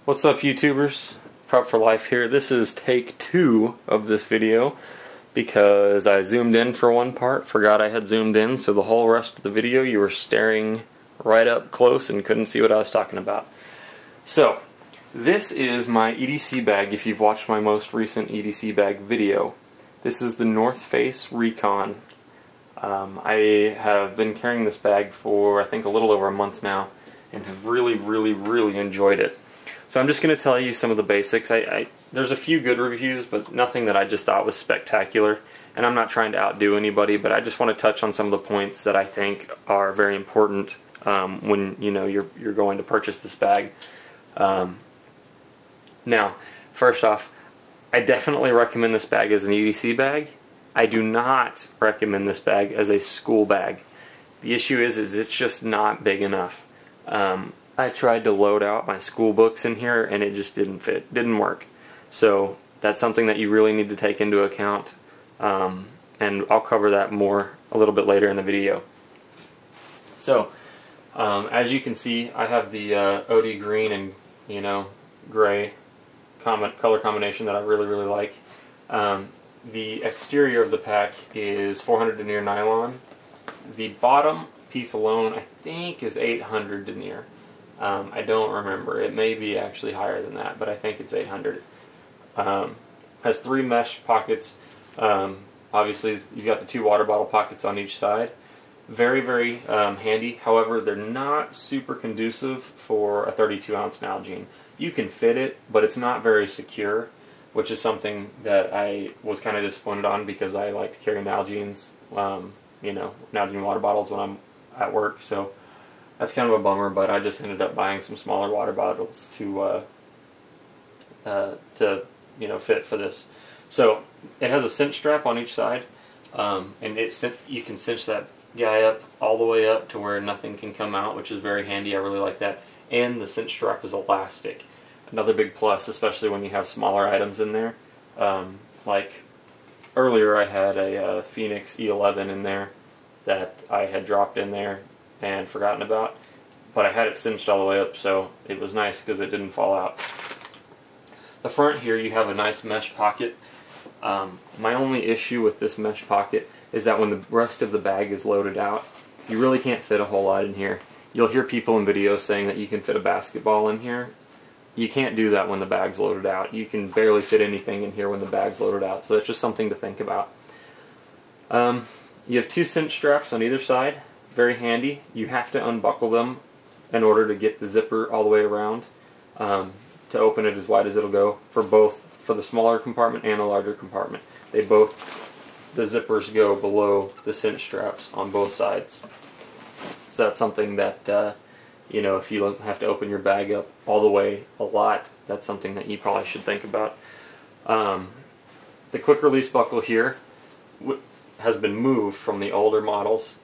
What's up, YouTubers? Prep for Life here. This is take 2 of this video because I zoomed in for one part, forgot I had zoomed in, so the whole rest of the video you were staring right up close and couldn't see what I was talking about. So, this is my EDC bag if you've watched my most recent EDC bag video. This is the Northface Recon. I have been carrying this bag for I think a little over a month now and have really enjoyed it. So I'm just going to tell you some of the basics. There's a few good reviews, but nothing that I just thought was spectacular. And I'm not trying to outdo anybody, but I just want to touch on some of the points that I think are very important when you're going to purchase this bag. Now, first off, I definitely recommend this bag as an EDC bag. I do not recommend this bag as a school bag. The issue is it's just not big enough. I tried to load out my school books in here and it just didn't fit, didn't work. So that's something that you really need to take into account, and I'll cover that more a little bit later in the video. So as you can see, I have the OD green and gray color combination that I really like. The exterior of the pack is 400 denier nylon. The bottom piece alone I think is 800 denier. I don't remember. It may be actually higher than that, but I think it's 800. Has 3 mesh pockets. Obviously, you've got the 2 water bottle pockets on each side. Very handy. However, they're not super conducive for a 32-ounce Nalgene. You can fit it, but it's not very secure, which is something that I was kind of disappointed on because I like to carry Nalgenes, Nalgene water bottles when I'm at work. So that's kind of a bummer, but I just ended up buying some smaller water bottles to fit for this. So it has a cinch strap on each side, and you can cinch that guy up all the way up to where nothing can come out, which is very handy. I really like that. And the cinch strap is elastic. Another big plus, especially when you have smaller items in there. Like earlier I had a Phoenix E11 in there that I had dropped in there and forgotten about, but I had it cinched all the way up, so it was nice because it didn't fall out. The front here you have a nice mesh pocket. My only issue with this mesh pocket is that when the rest of the bag is loaded out, you really can't fit a whole lot in here. You'll hear people in videos saying that you can fit a basketball in here. You can't do that when the bag's loaded out. You can barely fit anything in here when the bag's loaded out, so that's just something to think about. You have 2 cinch straps on either side. Very handy. You have to unbuckle them in order to get the zipper all the way around, to open it as wide as it'll go for the smaller compartment and the larger compartment. The zippers go below the cinch straps on both sides. So that's something that if you have to open your bag up all the way a lot, that's something that you probably should think about. The quick release buckle here has been moved from the older models.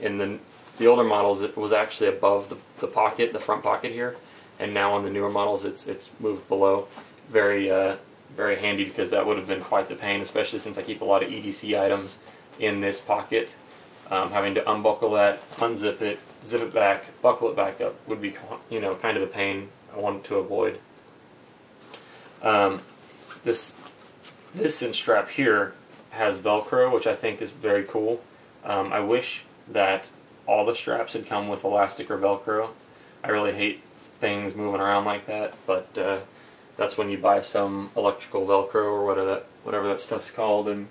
In the older models, it was actually above the pocket, the front pocket here, and now on the newer models, it's moved below. Very handy because that would have been quite the pain, especially since I keep a lot of EDC items in this pocket. Having to unbuckle that, unzip it, zip it back, buckle it back up would be kind of a pain I wanted to avoid. This cinch strap here has Velcro, which I think is very cool. I wish that all the straps had come with elastic or Velcro. I really hate things moving around like that, but that's when you buy some electrical Velcro or whatever that stuff's called and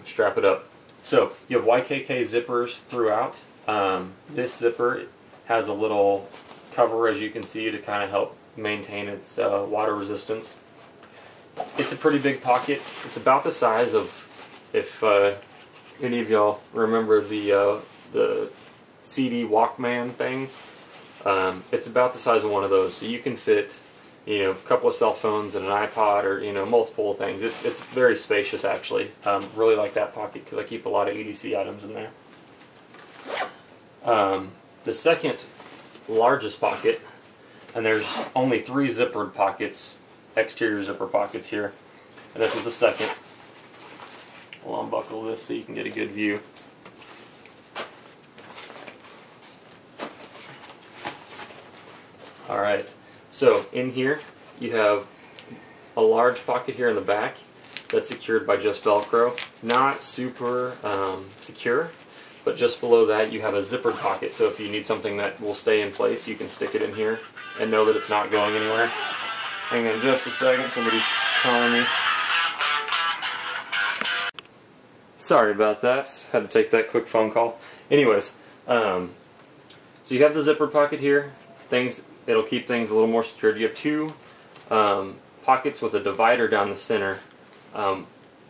strap it up. So you have YKK zippers throughout. This zipper has a little cover, as you can see, to kind of help maintain its water resistance. It's a pretty big pocket. It's about the size of, if any of y'all remember the CD Walkman things, it's about the size of one of those. So you can fit a couple of cell phones and an iPod, or multiple things. It's very spacious, actually. Really like that pocket because I keep a lot of EDC items in there. The second largest pocket, and there's only 3 zippered pockets, exterior zipper pockets here, and this is the second. We'll unbuckle this so you can get a good view. Alright, So in here you have a large pocket here in the back that's secured by just Velcro. Not super secure, but just below that you have a zippered pocket. So if you need something that will stay in place, you can stick it in here and know that it's not going anywhere. Hang on just a second, somebody's calling me. Sorry about that, had to take that quick phone call. Anyways, so you have the zippered pocket here. It'll keep things a little more secured. You have two pockets with a divider down the center.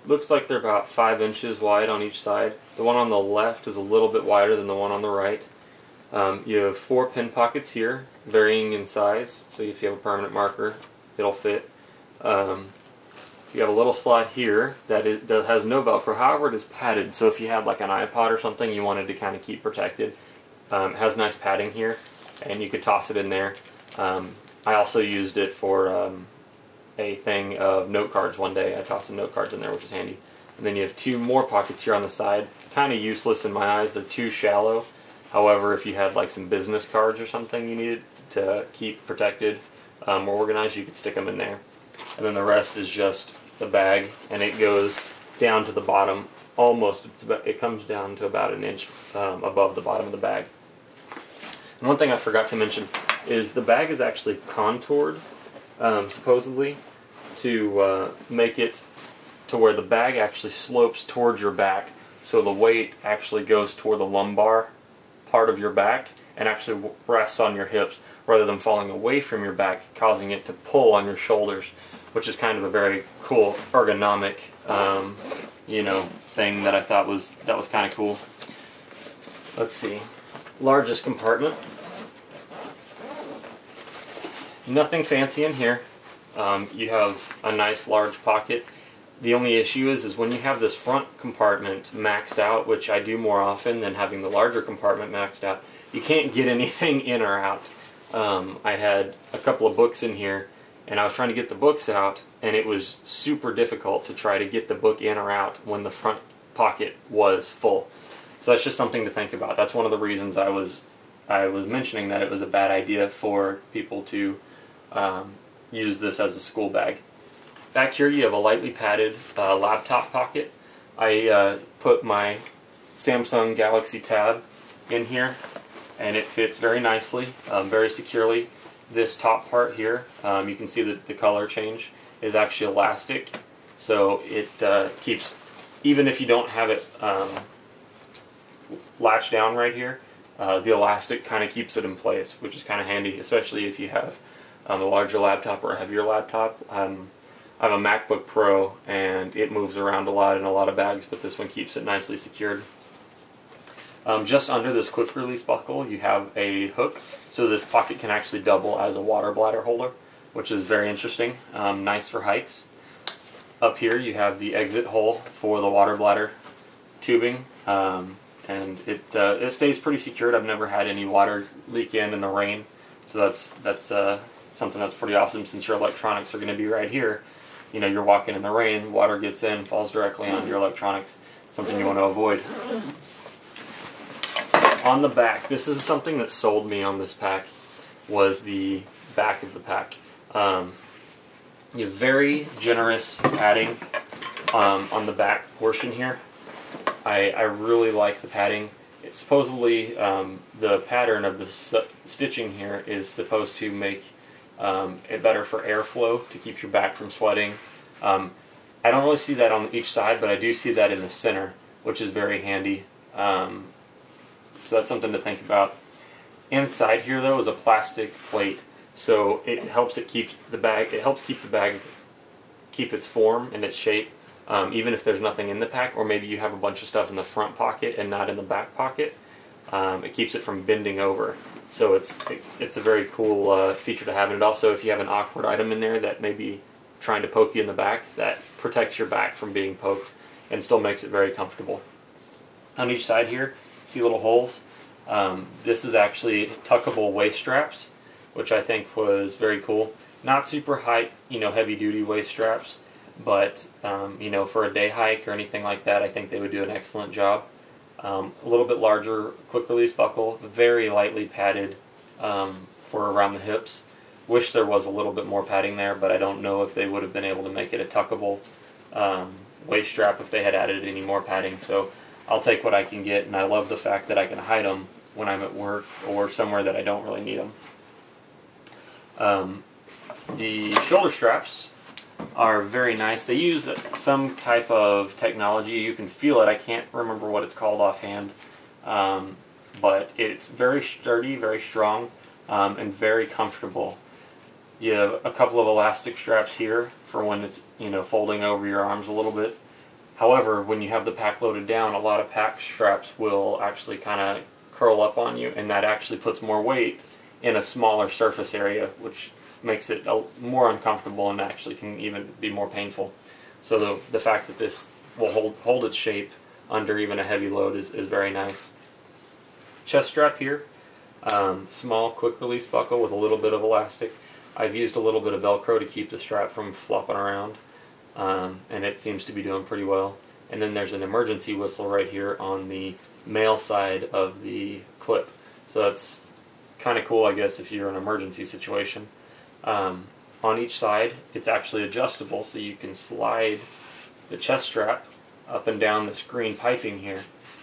Looks like they're about 5 inches wide on each side. The one on the left is a little bit wider than the one on the right. You have 4 pin pockets here, varying in size, so if you have a permanent marker, it'll fit. You have a little slot here that has no Velcro, however it is padded, so if you had like an iPod or something you wanted to kind of keep protected, it has nice padding here, and you could toss it in there. I also used it for a thing of note cards one day. I tossed some note cards in there, which is handy. And then you have 2 more pockets here on the side. Kind of useless in my eyes, they're too shallow. However, if you had like some business cards or something you needed to keep protected or organized, you could stick them in there. And then the rest is just the bag, and it goes down to the bottom almost. It comes down to about an inch above the bottom of the bag. And one thing I forgot to mention is the bag is actually contoured, supposedly, to make it to where the bag actually slopes towards your back, so the weight actually goes toward the lumbar part of your back and actually rests on your hips rather than falling away from your back, causing it to pull on your shoulders, which is kind of a very cool ergonomic thing that I thought was kind of cool. Let's see. Largest compartment. Nothing fancy in here. You have a nice large pocket. The only issue is when you have this front compartment maxed out, which I do more often than having the larger compartment maxed out, you can't get anything in or out. I had a couple of books in here, and I was trying to get the books out, and it was super difficult to try to get the book in or out when the front pocket was full. So that's just something to think about. That's one of the reasons I was mentioning that it was a bad idea for people to use this as a school bag. Back here you have a lightly padded laptop pocket. I put my Samsung Galaxy Tab in here, and it fits very nicely, very securely. This top part here, you can see that the color change is actually elastic, so it keeps, even if you don't have it latched down right here, the elastic kind of keeps it in place, which is kind of handy, especially if you have a larger laptop or a heavier laptop. I have a MacBook Pro, and it moves around a lot in a lot of bags, but this one keeps it nicely secured. Just under this quick release buckle you have a hook, so this pocket can actually double as a water bladder holder, which is very interesting, nice for hikes. Up here you have the exit hole for the water bladder tubing, and it stays pretty secured. I've never had any water leak in the rain, so that's something that's pretty awesome, since your electronics are going to be right here. You know, you're walking in the rain, water gets in, falls directly onto your electronics, something you want to avoid. On the back, this is something that sold me on this pack, was the back of the pack. You have very generous padding on the back portion here. I really like the padding. It's supposedly, the pattern of the stitching here is supposed to make it better for airflow, to keep your back from sweating. I don't really see that on each side, but I do see that in the center, which is very handy. So that's something to think about. Inside here, though, is a plastic plate, so it helps keep the bag keep its form and its shape, even if there's nothing in the pack, or maybe you have a bunch of stuff in the front pocket and not in the back pocket. It keeps it from bending over. So it's a very cool feature to have. And also, if you have an awkward item in there that may be trying to poke you in the back, that protects your back from being poked and still makes it very comfortable. On each side here, see little holes. This is actually tuckable waist straps, which I think was very cool. Not super high, heavy duty waist straps, but for a day hike or anything like that, I think they would do an excellent job. A little bit larger quick release buckle, very lightly padded for around the hips. Wish there was a little bit more padding there, but I don't know if they would have been able to make it a tuckable waist strap if they had added any more padding. So I'll take what I can get, and I love the fact that I can hide them when I'm at work or somewhere that I don't really need them. The shoulder straps are very nice. They use some type of technology. You can feel it. I can't remember what it's called offhand, but it's very sturdy, very strong, and very comfortable. You have a couple of elastic straps here for when it's, you know, folding over your arms a little bit. However, when you have the pack loaded down, a lot of pack straps will actually kind of curl up on you, and that actually puts more weight in a smaller surface area, which makes it more uncomfortable and actually can even be more painful. So the fact that this will hold its shape under even a heavy load is very nice. Chest strap here, small quick release buckle with a little bit of elastic. I've used a little bit of Velcro to keep the strap from flopping around, and it seems to be doing pretty well. And then there's an emergency whistle right here on the male side of the clip. So that's kind of cool, I guess, if you're in an emergency situation. On each side, it's actually adjustable, so you can slide the chest strap up and down this green piping here.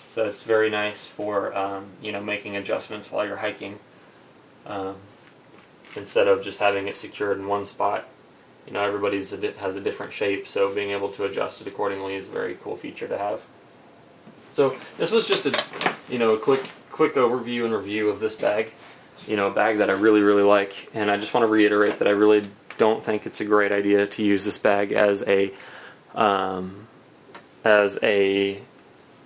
So it's very nice for you know, making adjustments while you're hiking, instead of just having it secured in one spot. You know, everybody's has a different shape, so being able to adjust it accordingly is a very cool feature to have. So this was just a, you know, a quick overview and review of this bag. You know, a bag that I really like, and I just want to reiterate that I really don't think it's a great idea to use this bag as a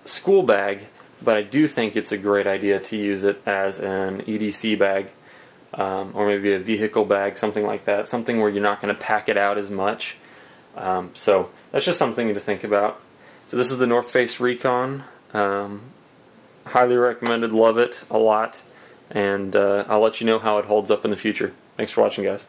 school bag, but I do think it's a great idea to use it as an EDC bag, or maybe a vehicle bag, something like that, something where you're not going to pack it out as much. So that's just something to think about. So this is the Northface Recon. Highly recommended, love it a lot. And I'll let you know how it holds up in the future. Thanks for watching, guys.